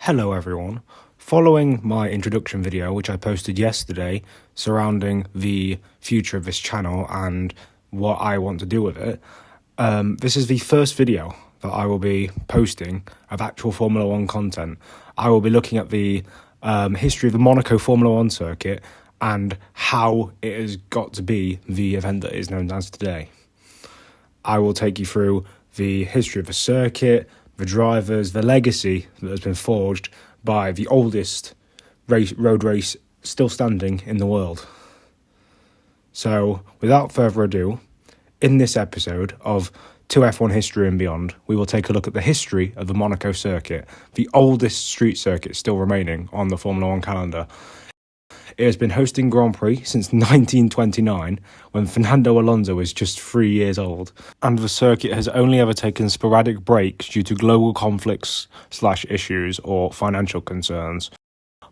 Hello everyone. Following my introduction video, which I posted yesterday, surrounding the future of this channel and what I want to do with it, this is the first video that I will be posting of actual Formula 1 content. I will be looking at the history of the Monaco Formula 1 circuit and how it has got to be the event that is known as today. I will take you through the history of the circuit, the drivers, the legacy that has been forged by the oldest road race still standing in the world. So, without further ado, in this episode of 2F1 History and Beyond, we will take a look at the history of the Monaco circuit, the oldest street circuit still remaining on the Formula 1 calendar. It has been hosting Grand Prix since 1929, when Fernando Alonso was just 3 years old, and the circuit has only ever taken sporadic breaks due to global conflicts/issues or financial concerns.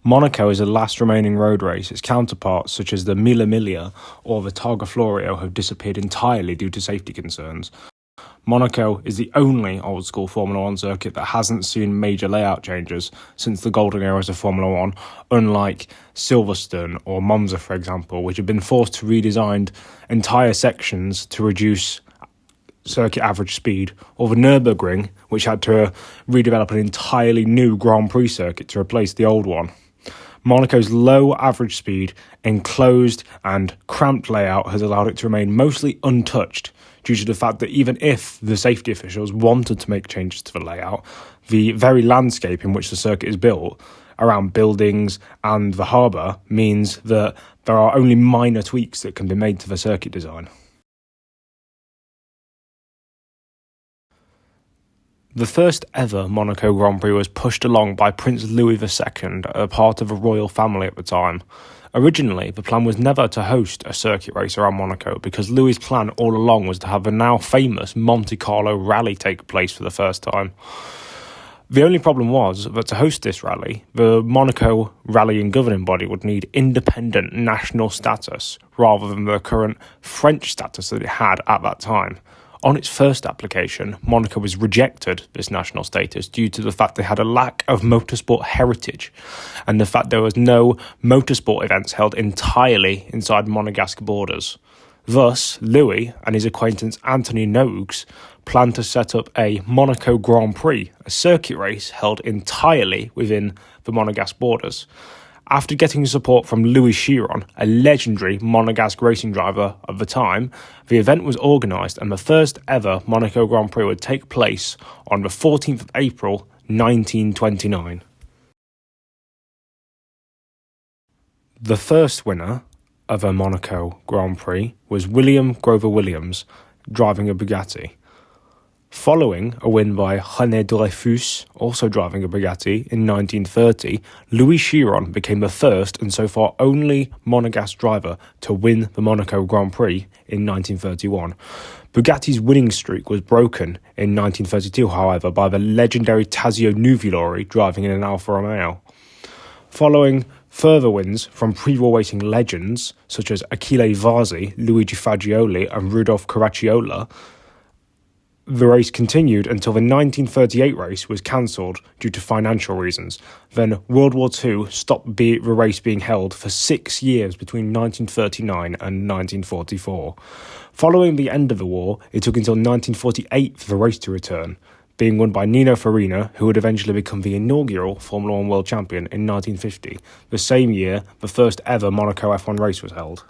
Monaco is the last remaining road race. Its counterparts, such as the Mille Miglia or the Targa Florio, have disappeared entirely due to safety concerns. Monaco is the only old-school Formula 1 circuit that hasn't seen major layout changes since the golden eras of Formula 1, unlike Silverstone or Monza, for example, which have been forced to redesign entire sections to reduce circuit average speed, or the Nürburgring, which had to redevelop an entirely new Grand Prix circuit to replace the old one. Monaco's low average speed, enclosed and cramped layout has allowed it to remain mostly untouched, due to the fact that even if the safety officials wanted to make changes to the layout, the very landscape in which the circuit is built, around buildings and the harbour, means that there are only minor tweaks that can be made to the circuit design. The first ever Monaco Grand Prix was pushed along by Prince Louis II, a part of a royal family at the time. Originally, the plan was never to host a circuit race around Monaco, because Louis' plan all along was to have the now famous Monte Carlo rally take place for the first time. The only problem was that to host this rally, the Monaco rallying governing body would need independent national status rather than the current French status that it had at that time. On its first application, Monaco was rejected this national status due to the fact they had a lack of motorsport heritage and the fact there was no motorsport events held entirely inside Monegasque borders. Thus, Louis and his acquaintance Anthony Nogues planned to set up a Monaco Grand Prix, a circuit race held entirely within the Monegasque borders. After getting support from Louis Chiron, a legendary Monegasque racing driver of the time, the event was organised and the first ever Monaco Grand Prix would take place on the 14th of April 1929. The first winner of a Monaco Grand Prix was William Grover Williams, driving a Bugatti. Following a win by René Dreyfus, also driving a Bugatti, in 1930, Louis Chiron became the first and so far only Monegasque driver to win the Monaco Grand Prix in 1931. Bugatti's winning streak was broken in 1932, however, by the legendary Tazio Nuvolari driving in an Alfa Romeo. Following further wins from pre-war racing legends such as Achille Varzi, Luigi Fagioli and Rudolf Caracciola, the race continued until the 1938 race was cancelled due to financial reasons. Then World War II stopped the race being held for 6 years between 1939 and 1944. Following the end of the war, it took until 1948 for the race to return, being won by Nino Farina, who would eventually become the inaugural Formula 1 World Champion in 1950. The same year, the first ever Monaco F1 race was held.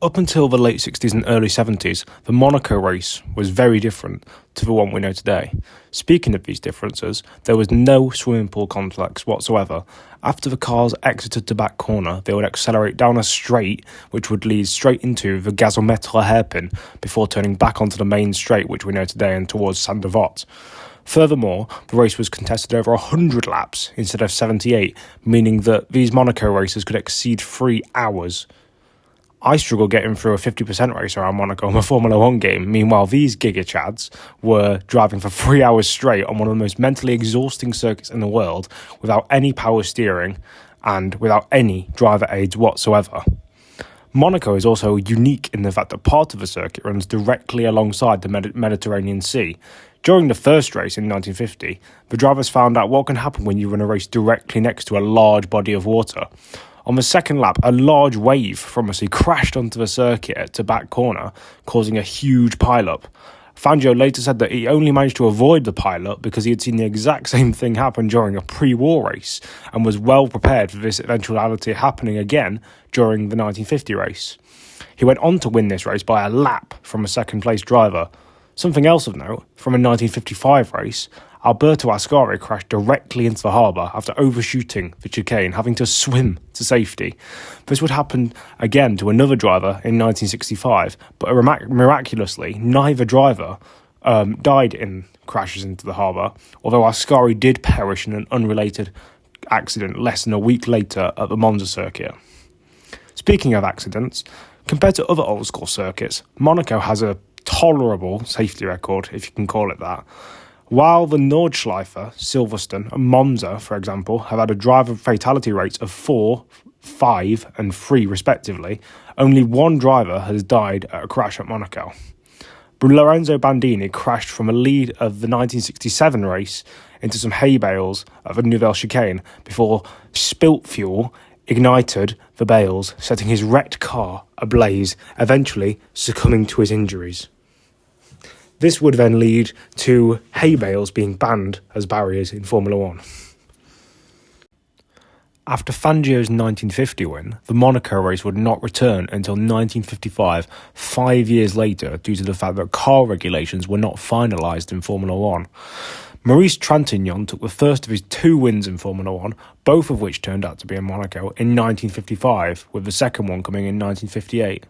Up until the late 60s and early 70s, the Monaco race was very different to the one we know today. Speaking of these differences, there was no swimming pool complex whatsoever. After the cars exited the back corner, they would accelerate down a straight, which would lead straight into the gazometre hairpin, before turning back onto the main straight, which we know today, and towards Saint-Devote. Furthermore, the race was contested over 100 laps instead of 78, meaning that these Monaco races could exceed 3 hours. I struggle getting through a 50% race around Monaco in a Formula 1 game. Meanwhile, these Giga Chads were driving for 3 hours straight on one of the most mentally exhausting circuits in the world, without any power steering and without any driver aids whatsoever. Monaco is also unique in the fact that part of the circuit runs directly alongside the Mediterranean Sea. During the first race in 1950, the drivers found out what can happen when you run a race directly next to a large body of water. On the second lap, a large wave from a sea crashed onto the circuit at the back corner, causing a huge pileup. Fangio later said that he only managed to avoid the pileup because he had seen the exact same thing happen during a pre-war race and was well prepared for this eventuality happening again during the 1950 race. He went on to win this race by a lap from a second-place driver. Something else of note, from a 1955 race, Alberto Ascari crashed directly into the harbour after overshooting the chicane, having to swim to safety. This would happen again to another driver in 1965, but miraculously, neither driver died in crashes into the harbour, although Ascari did perish in an unrelated accident less than a week later at the Monza circuit. Speaking of accidents, compared to other old-school circuits, Monaco has a tolerable safety record, if you can call it that. While the Nordschleife, Silverstone and Monza, for example, have had a driver fatality rates of 4, 5 and 3 respectively, only one driver has died at a crash at Monaco. Lorenzo Bandini crashed from a lead of the 1967 race into some hay bales at the Nouvelle Chicane before spilt fuel ignited the bales, setting his wrecked car ablaze, eventually succumbing to his injuries. This would then lead to hay bales being banned as barriers in Formula One. After Fangio's 1950 win, the Monaco race would not return until 1955, 5 years later, due to the fact that car regulations were not finalised in Formula One. Maurice Trintignant took the first of his 2 wins in Formula One, both of which turned out to be in Monaco, in 1955, with the second one coming in 1958.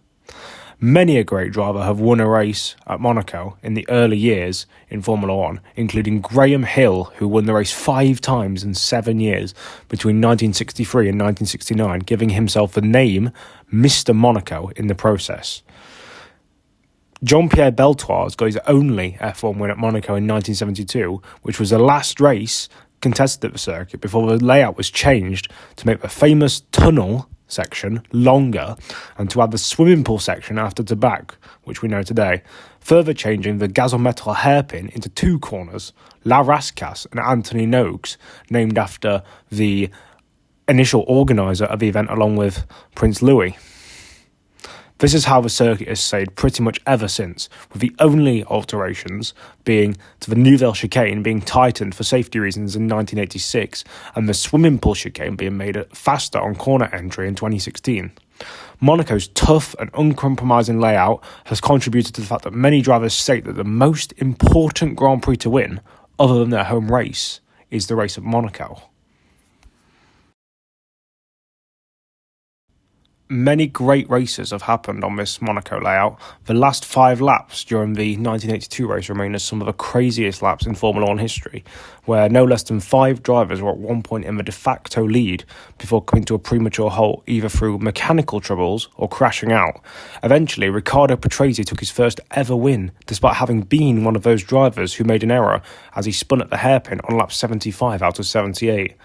Many a great driver have won a race at Monaco in the early years in Formula One, including Graham Hill, who won the race 5 times in 7 years between 1963 and 1969, giving himself the name Mr. Monaco in the process. Jean-Pierre Beltoise got his only F1 win at Monaco in 1972, which was the last race contested at the circuit before the layout was changed to make the famous tunnel section longer and to add the swimming pool section after the back, which we know today, further changing the gasometre hairpin into 2 corners, La Rascasse and Anthony Noakes, named after the initial organiser of the event along with Prince Louis. This is how the circuit has stayed pretty much ever since, with the only alterations being to the Nouvelle Chicane being tightened for safety reasons in 1986 and the swimming pool chicane being made faster on corner entry in 2016. Monaco's tough and uncompromising layout has contributed to the fact that many drivers state that the most important Grand Prix to win, other than their home race, is the race at Monaco. Many great races have happened on this Monaco layout. The last 5 laps during the 1982 race remain as some of the craziest laps in Formula One history, where no less than 5 drivers were at one point in the de facto lead before coming to a premature halt either through mechanical troubles or crashing out. Eventually, Riccardo Patrese took his first ever win, despite having been one of those drivers who made an error as he spun at the hairpin on lap 75 out of 78.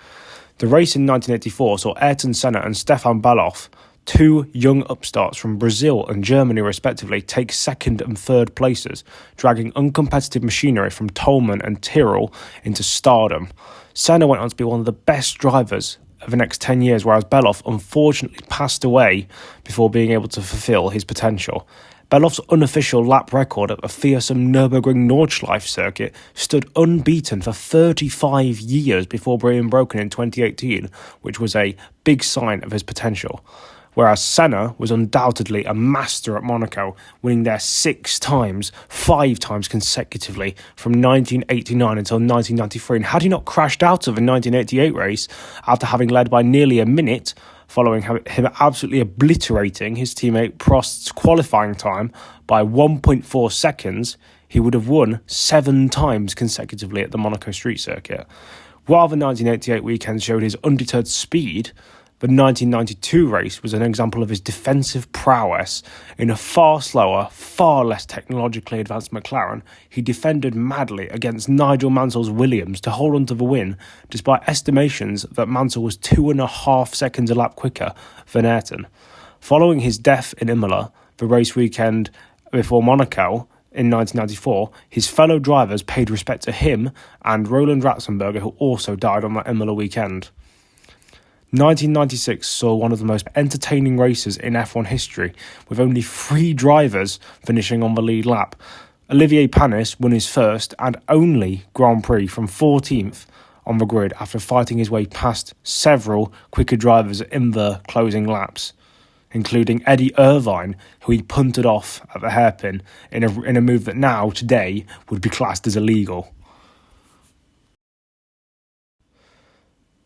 The race in 1984 saw Ayrton Senna and Stefan Baloff, 2 young upstarts from Brazil and Germany respectively, take 2nd and 3rd places, dragging uncompetitive machinery from Tolman and Tyrrell into stardom. Senna went on to be one of the best drivers of the next 10 years, whereas Beloff unfortunately passed away before being able to fulfill his potential. Beloff's unofficial lap record at the fearsome Nürburgring Nordschleife circuit stood unbeaten for 35 years before being broken in 2018, which was a big sign of his potential. Whereas Senna was undoubtedly a master at Monaco, winning there 6 times, 5 times consecutively from 1989 until 1993. And had he not crashed out of the 1988 race after having led by nearly a minute, following him absolutely obliterating his teammate Prost's qualifying time by 1.4 seconds, he would have won 7 times consecutively at the Monaco street circuit. While the 1988 weekend showed his undeterred speed, the 1992 race was an example of his defensive prowess. In a far slower, far less technologically advanced McLaren, he defended madly against Nigel Mansell's Williams to hold on to the win, despite estimations that Mansell was 2.5 seconds a lap quicker than Ayrton. Following his death in Imola, the race weekend before Monaco, in 1994, his fellow drivers paid respect to him and Roland Ratzenberger, who also died on that Imola weekend. 1996 saw one of the most entertaining races in F1 history, with only 3 drivers finishing on the lead lap. Olivier Panis won his first and only Grand Prix from 14th on the grid after fighting his way past several quicker drivers in the closing laps, including Eddie Irvine, who he punted off at the hairpin in a move that now, today, would be classed as illegal.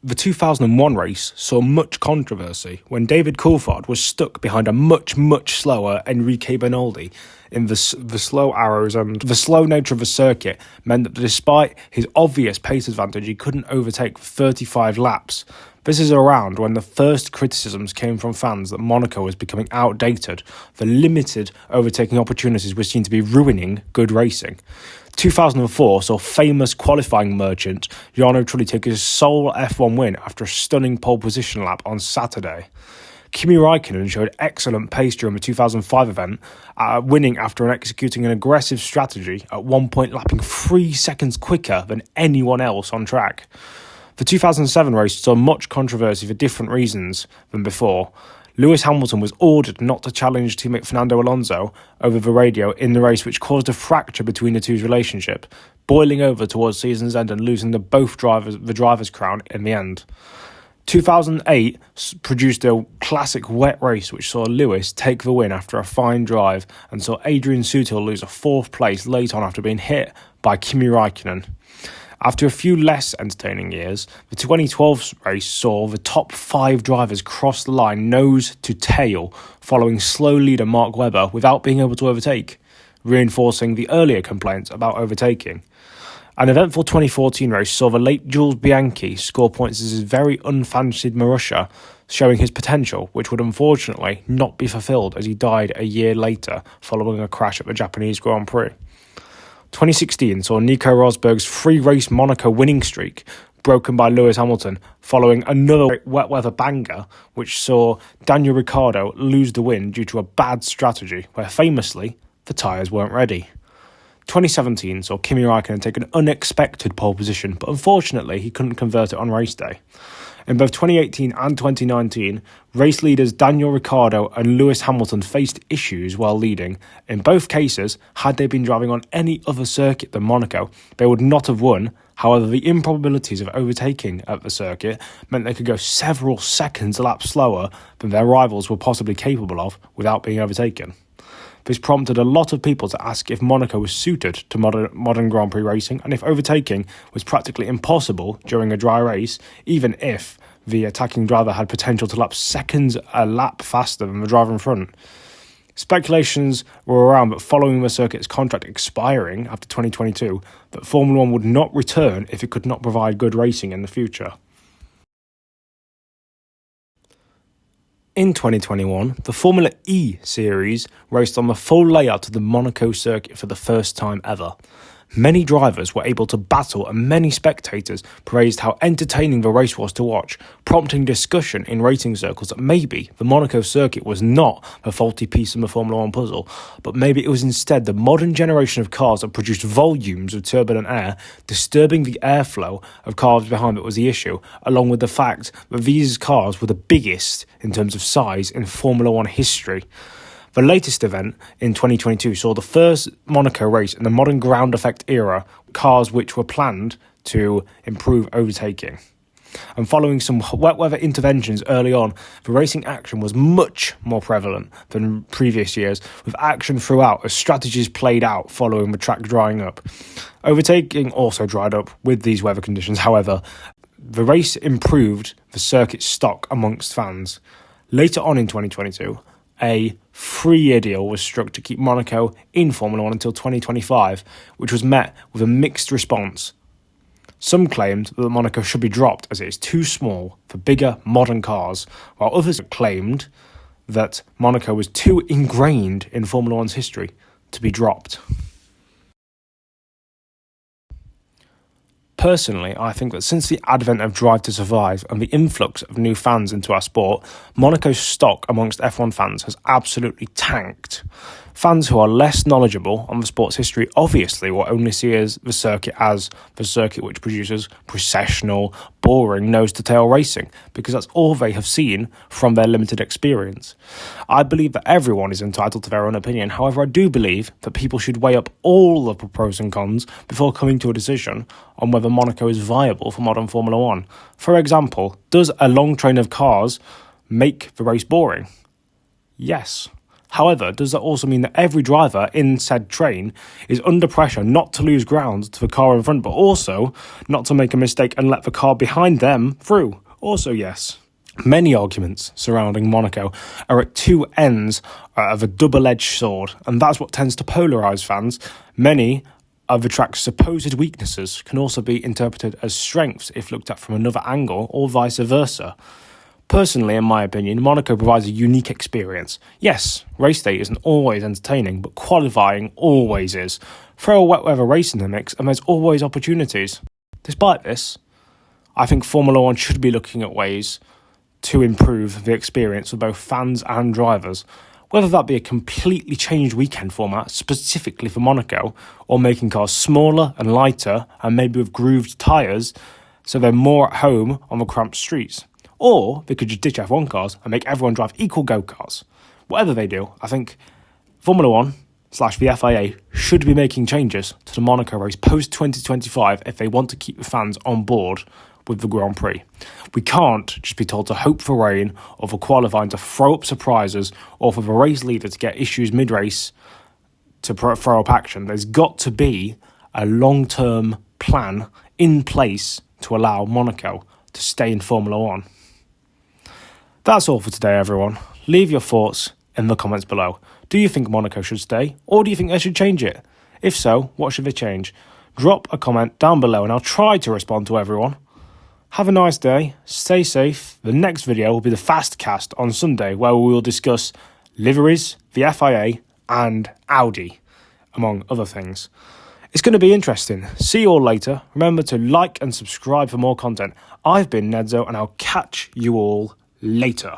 The 2001 race saw much controversy when David Coulthard was stuck behind a much slower Enrique Bernaldi in the slow arrows, and the slow nature of the circuit meant that despite his obvious pace advantage, he couldn't overtake for 35 laps. This is around when the first criticisms came from fans that Monaco was becoming outdated. The limited overtaking opportunities were seen to be ruining good racing. 2004 saw famous qualifying merchant Jarno Trulli take his sole F1 win after a stunning pole position lap on Saturday. Kimi Räikkönen showed excellent pace during the 2005 event, winning after executing an aggressive strategy, at one point lapping 3 seconds quicker than anyone else on track. The 2007 race saw much controversy for different reasons than before. Lewis Hamilton was ordered not to challenge teammate Fernando Alonso over the radio in the race, which caused a fracture between the two's relationship, boiling over towards season's end and losing the driver's crown in the end. 2008 produced a classic wet race which saw Lewis take the win after a fine drive and saw Adrian Sutil lose a 4th place late on after being hit by Kimi Räikkönen. After a few less entertaining years, the 2012 race saw the top 5 drivers cross the line nose to tail, following slow leader Mark Webber without being able to overtake, reinforcing the earlier complaints about overtaking. An eventful 2014 race saw the late Jules Bianchi score points as his very unfancied Marussia, showing his potential, which would unfortunately not be fulfilled as he died a year later following a crash at the Japanese Grand Prix. 2016 saw Nico Rosberg's 3-race Monaco winning streak broken by Lewis Hamilton following another wet weather banger, which saw Daniel Ricciardo lose the win due to a bad strategy where famously the tyres weren't ready. 2017 saw Kimi Räikkönen take an unexpected pole position, but unfortunately he couldn't convert it on race day. In both 2018 and 2019, race leaders Daniel Ricciardo and Lewis Hamilton faced issues while leading. In both cases, had they been driving on any other circuit than Monaco, they would not have won. However, the improbabilities of overtaking at the circuit meant they could go several seconds a lap slower than their rivals were possibly capable of without being overtaken. This prompted a lot of people to ask if Monaco was suited to modern Grand Prix racing and if overtaking was practically impossible during a dry race, even if the attacking driver had potential to lap seconds a lap faster than the driver in front. Speculations were around that following the circuit's contract expiring after 2022, that Formula 1 would not return if it could not provide good racing in the future. In 2021, the Formula E series raced on the full layout of the Monaco circuit for the first time ever. Many drivers were able to battle and many spectators praised how entertaining the race was to watch, prompting discussion in racing circles that maybe the Monaco circuit was not the faulty piece in the Formula 1 puzzle, but maybe it was instead the modern generation of cars that produced volumes of turbulent air, disturbing the airflow of cars behind it was the issue, along with the fact that these cars were the biggest in terms of size in Formula 1 history. The latest event in 2022 saw the first Monaco race in the modern ground effect era, cars which were planned to improve overtaking. And following some wet weather interventions early on, the racing action was much more prevalent than previous years, with action throughout as strategies played out following the track drying up. Overtaking also dried up with these weather conditions, however. The race improved the circuit stock amongst fans. Later on in 2022, a 3-year deal was struck to keep Monaco in Formula 1 until 2025, which was met with a mixed response. Some claimed that Monaco should be dropped as it is too small for bigger modern cars, while others claimed that Monaco was too ingrained in Formula 1's history to be dropped. Personally, I think that since the advent of Drive to Survive and the influx of new fans into our sport, Monaco's stock amongst F1 fans has absolutely tanked. Fans who are less knowledgeable on the sport's history obviously will only see the circuit which produces processional, boring nose-to-tail racing, because that's all they have seen from their limited experience. I believe that everyone is entitled to their own opinion. However, I do believe that people should weigh up all of the pros and cons before coming to a decision on whether Monaco is viable for modern Formula One. For example, does a long train of cars make the race boring? Yes. However, does that also mean that every driver in said train is under pressure not to lose ground to the car in front, but also not to make a mistake and let the car behind them through? Also yes. Many arguments surrounding Monaco are at two ends of a double-edged sword, and that's what tends to polarise fans. Many of the track's supposed weaknesses can also be interpreted as strengths if looked at from another angle, or vice versa. Personally, in my opinion, Monaco provides a unique experience. Yes, race day isn't always entertaining, but qualifying always is. Throw a wet weather race in the mix and there's always opportunities. Despite this, I think Formula One should be looking at ways to improve the experience for both fans and drivers, whether that be a completely changed weekend format specifically for Monaco, or making cars smaller and lighter and maybe with grooved tyres so they're more at home on the cramped streets. Or they could just ditch F1 cars and make everyone drive equal go-karts. Whatever they do, I think Formula One / the FIA should be making changes to the Monaco race post-2025 if they want to keep the fans on board with the Grand Prix. We can't just be told to hope for rain, or for qualifying to throw up surprises, or for the race leader to get issues mid-race to throw up action. There's got to be a long-term plan in place to allow Monaco to stay in Formula One. That's all for today, everyone. Leave your thoughts in the comments below. Do you think Monaco should stay, or do you think they should change it? If so, what should they change? Drop a comment down below and I'll try to respond to everyone. Have a nice day, stay safe. The next video will be the Fast Cast on Sunday, where we will discuss liveries, the FIA and Audi, among other things. It's going to be interesting. See you all later. Remember to like and subscribe for more content. I've been Nedzo and I'll catch you all later.